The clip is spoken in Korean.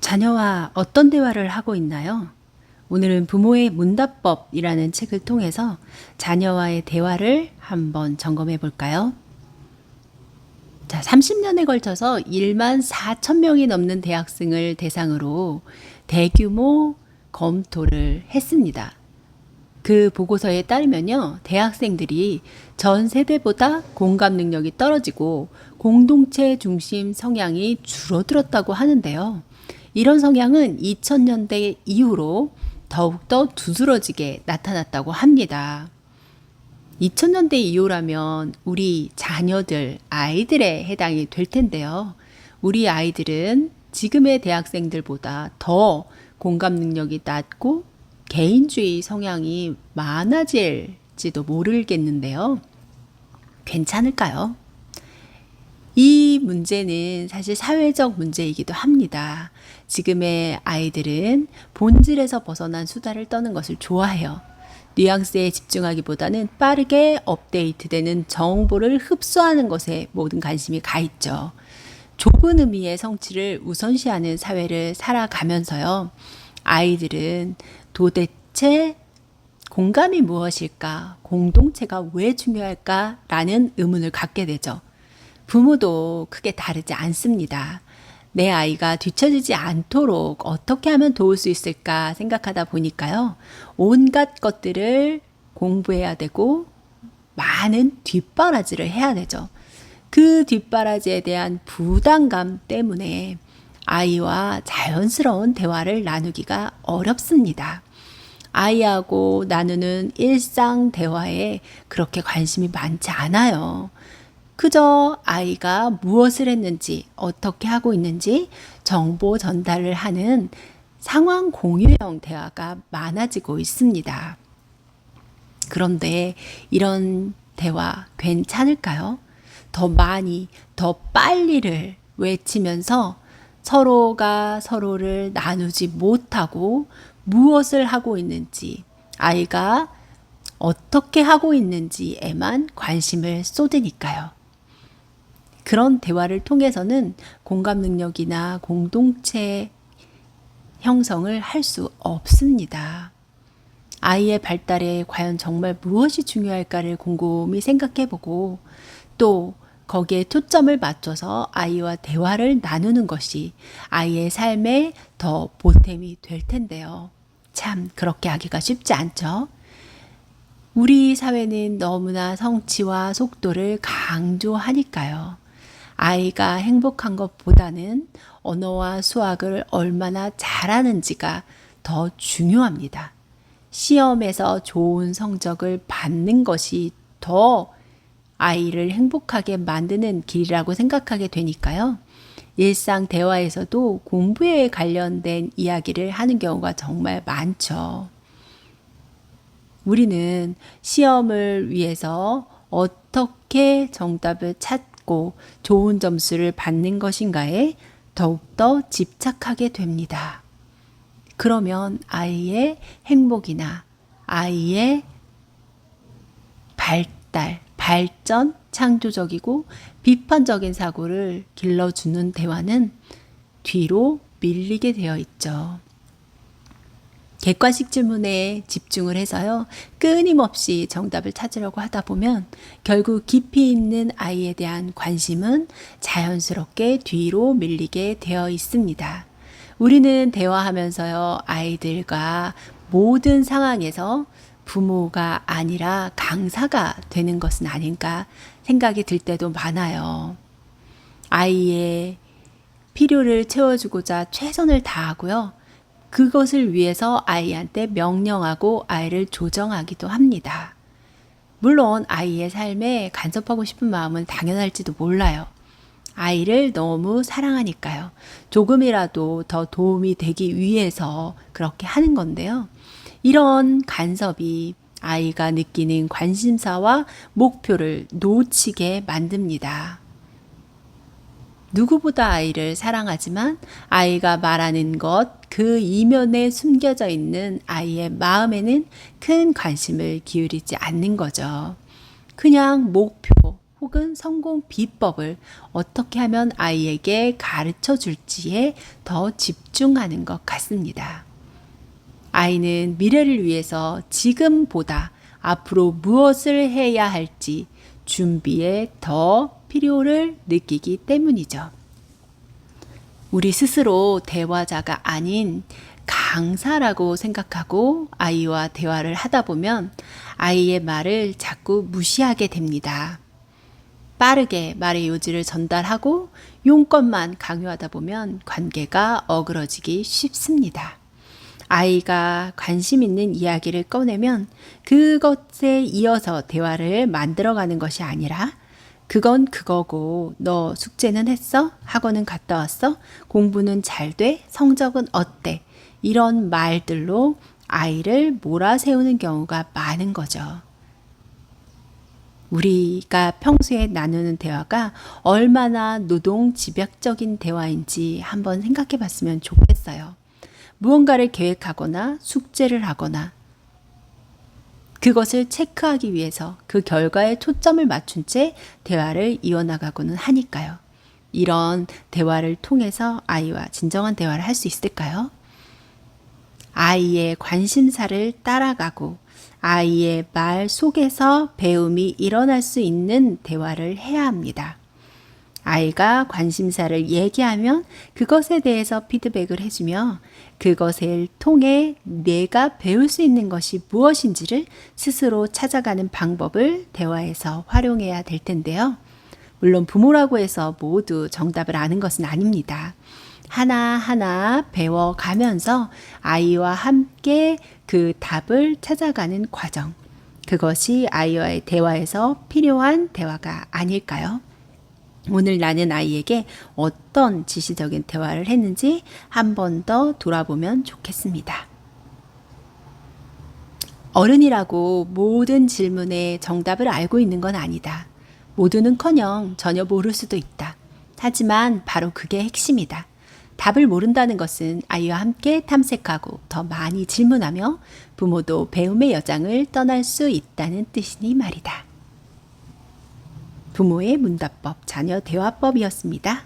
자녀와 어떤 대화를 하고 있나요? 오늘은 부모의 문답법이라는 책을 통해서 자녀와의 대화를 한번 점검해 볼까요? 자, 30년에 걸쳐서 1만 4천 명이 넘는 대학생을 대상으로 대규모 검토를 했습니다. 그 보고서에 따르면요, 대학생들이 전 세대보다 공감 능력이 떨어지고 공동체 중심 성향이 줄어들었다고 하는데요. 이런 성향은 2000년대 이후로 더욱더 두드러지게 나타났다고 합니다. 2000년대 이후라면 우리 자녀들, 아이들에 해당이 될 텐데요. 우리 아이들은 지금의 대학생들보다 더 공감 능력이 낮고 개인주의 성향이 많아질지도 모르겠는데요. 괜찮을까요? 이 문제는 사실 사회적 문제이기도 합니다. 지금의 아이들은 본질에서 벗어난 수다를 떠는 것을 좋아해요. 뉘앙스에 집중하기보다는 빠르게 업데이트되는 정보를 흡수하는 것에 모든 관심이 가 있죠. 좁은 의미의 성취를 우선시하는 사회를 살아가면서요. 아이들은 도대체 공감이 무엇일까? 공동체가 왜 중요할까? 라는 의문을 갖게 되죠. 부모도 크게 다르지 않습니다. 내 아이가 뒤처지지 않도록 어떻게 하면 도울 수 있을까 생각하다 보니까요. 온갖 것들을 공부해야 되고 많은 뒷바라지를 해야 되죠. 그 뒷바라지에 대한 부담감 때문에 아이와 자연스러운 대화를 나누기가 어렵습니다. 아이하고 나누는 일상 대화에 그렇게 관심이 많지 않아요. 그저 아이가 무엇을 했는지, 어떻게 하고 있는지 정보 전달을 하는 상황 공유형 대화가 많아지고 있습니다. 그런데 이런 대화 괜찮을까요? 더 많이, 더 빨리를 외치면서 서로가 서로를 나누지 못하고 무엇을 하고 있는지, 아이가 어떻게 하고 있는지에만 관심을 쏟으니까요. 그런 대화를 통해서는 공감 능력이나 공동체 형성을 할 수 없습니다. 아이의 발달에 과연 정말 무엇이 중요할까를 곰곰이 생각해보고 또 거기에 초점을 맞춰서 아이와 대화를 나누는 것이 아이의 삶에 더 보탬이 될 텐데요. 참 그렇게 하기가 쉽지 않죠. 우리 사회는 너무나 성취와 속도를 강조하니까요. 아이가 행복한 것보다는 언어와 수학을 얼마나 잘하는지가 더 중요합니다. 시험에서 좋은 성적을 받는 것이 더 아이를 행복하게 만드는 길이라고 생각하게 되니까요. 일상 대화에서도 공부에 관련된 이야기를 하는 경우가 정말 많죠. 우리는 시험을 위해서 어떻게 정답을 찾고 좋은 점수를 받는 것인가에 더욱더 집착하게 됩니다. 그러면 아이의 행복이나 아이의 발전, 창조적이고 비판적인 사고를 길러주는 대화는 뒤로 밀리게 되어 있죠. 객관식 질문에 집중을 해서요. 끊임없이 정답을 찾으려고 하다 보면 결국 깊이 있는 아이에 대한 관심은 자연스럽게 뒤로 밀리게 되어 있습니다. 우리는 대화하면서요. 아이들과 모든 상황에서 부모가 아니라 강사가 되는 것은 아닌가 생각이 들 때도 많아요. 아이의 필요를 채워주고자 최선을 다하고요. 그것을 위해서 아이한테 명령하고 아이를 조정하기도 합니다. 물론 아이의 삶에 간섭하고 싶은 마음은 당연할지도 몰라요. 아이를 너무 사랑하니까요. 조금이라도 더 도움이 되기 위해서 그렇게 하는 건데요. 이런 간섭이 아이가 느끼는 관심사와 목표를 놓치게 만듭니다. 누구보다 아이를 사랑하지만 아이가 말하는 것, 그 이면에 숨겨져 있는 아이의 마음에는 큰 관심을 기울이지 않는 거죠. 그냥 목표, 혹은 성공 비법을 어떻게 하면 아이에게 가르쳐 줄지에 더 집중하는 것 같습니다. 아이는 미래를 위해서 지금보다 앞으로 무엇을 해야 할지 준비에 더 필요를 느끼기 때문이죠. 우리 스스로 대화자가 아닌 강사라고 생각하고 아이와 대화를 하다 보면 아이의 말을 자꾸 무시하게 됩니다. 빠르게 말의 요지를 전달하고 용건만 강요하다 보면 관계가 어그러지기 쉽습니다. 아이가 관심 있는 이야기를 꺼내면 그것에 이어서 대화를 만들어가는 것이 아니라 그건 그거고 너 숙제는 했어? 학원은 갔다 왔어? 공부는 잘 돼? 성적은 어때? 이런 말들로 아이를 몰아세우는 경우가 많은 거죠. 우리가 평소에 나누는 대화가 얼마나 노동집약적인 대화인지 한번 생각해 봤으면 좋겠어요. 무언가를 계획하거나 숙제를 하거나 그것을 체크하기 위해서 그 결과에 초점을 맞춘 채 대화를 이어나가고는 하니까요. 이런 대화를 통해서 아이와 진정한 대화를 할 수 있을까요? 아이의 관심사를 따라가고 아이의 말 속에서 배움이 일어날 수 있는 대화를 해야 합니다. 아이가 관심사를 얘기하면 그것에 대해서 피드백을 해주며 그것을 통해 내가 배울 수 있는 것이 무엇인지를 스스로 찾아가는 방법을 대화에서 활용해야 될 텐데요. 물론 부모라고 해서 모두 정답을 아는 것은 아닙니다. 하나하나 배워가면서 아이와 함께 그 답을 찾아가는 과정. 그것이 아이와의 대화에서 필요한 대화가 아닐까요? 오늘 나는 아이에게 어떤 지시적인 대화를 했는지 한 번 더 돌아보면 좋겠습니다. 어른이라고 모든 질문에 정답을 알고 있는 건 아니다. 모두는커녕 전혀 모를 수도 있다. 하지만 바로 그게 핵심이다. 답을 모른다는 것은 아이와 함께 탐색하고 더 많이 질문하며 부모도 배움의 여장을 떠날 수 있다는 뜻이니 말이다. 부모의 문답법 자녀 대화법이었습니다.